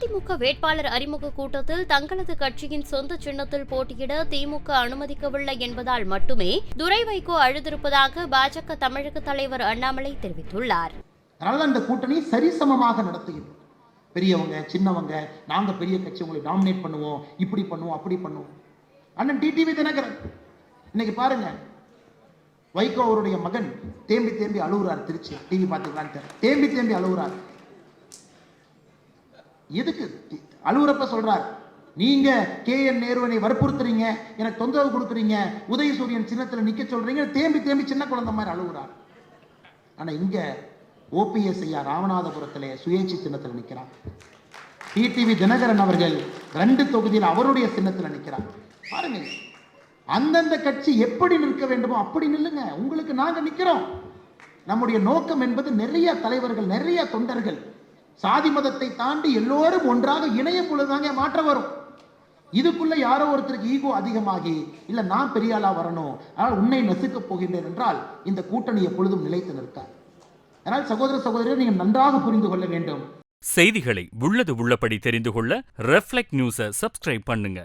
அதிமுக வேட்பாளர் அறிமுக கூட்டத்தில் தங்களது கட்சியின் சொந்த சின்னத்தில் போட்டியிட திமுக அனுமதிக்கவில்லை என்பதால் மட்டுமே துரை வைகோ அழுதிருப்பதாக பாஜக தமிழக தலைவர் அண்ணாமலை தெரிவித்துள்ளார். அதனால இந்த கூட்டணி சரிசமமாக நடத்துகிறோம். பெரியவங்க சின்னவங்க நாங்க பெரிய கட்சி உங்களை டாமினேட் பண்ணுவோம், இப்படி பண்ணுவோம் அப்படி பண்ணுவோம். அண்ணன் டிடிவி தினகரன் இன்னைக்கு பாருங்க, வைகோ அவருடைய மகன் தேம்பி தேம்பி அழுகுறார். திருச்சி டிவி பார்த்துக்கலான்ட்டு தேம்பி தேம்பி அழுகுறார். எதுக்கு அழுகுறப்ப சொல்றார், நீங்க KN நேருவை வற்புறுத்துறீங்க, எனக்கு தொந்தரவு கொடுக்குறீங்க, உதயசூரியன் சின்னத்தில் நிக்க சொல்றீங்க, தேம்பி தேம்பி சின்ன குழந்தை மாதிரி அழுகுறார். ஆனா இங்க OPS ஐயா ராமநாதபுரத்திலே சுயேட்சை சின்னத்தில் நிற்கிறார். டிடிவி தினகரன் அவர்கள் 2 தொகுதியில் அவருடைய சின்னத்தில் நிற்கிறார். பாருங்க, அந்தந்த கட்சி எப்படி நிற்க வேண்டுமோ அப்படி நில்லுங்க. உங்களுக்கு நாங்க நிக்கிறோம். நம்முடைய நோக்கம் என்பது நிறைய தலைவர்கள், நிறைய தொண்டர்கள், சாதி மதத்தை தாண்டி எல்லோரும் ஒன்றாக இணைய பொழுதுதாங்க மாற்றம் வரும். இதுக்குள்ள யாரோ ஒருத்தருக்கு ஈகோ அதிகமாகி இல்ல நான் பெரிய ஆளா வரணும், ஆனால் உன்னை நசுக்க போகின்றேன் என்றால் இந்த கூட்டணி எப்பொழுதும் நிலைத்து நிற்காது. அதனால் சகோதர சகோதரர் நீங்கள் நன்றாக புரிந்து கொள்ள வேண்டும். செய்திகளை உள்ளது உள்ளபடி தெரிந்து கொள்ள ரெஃப்ளெக்ட் நியூஸை சப்ஸ்கிரைப் பண்ணுங்க.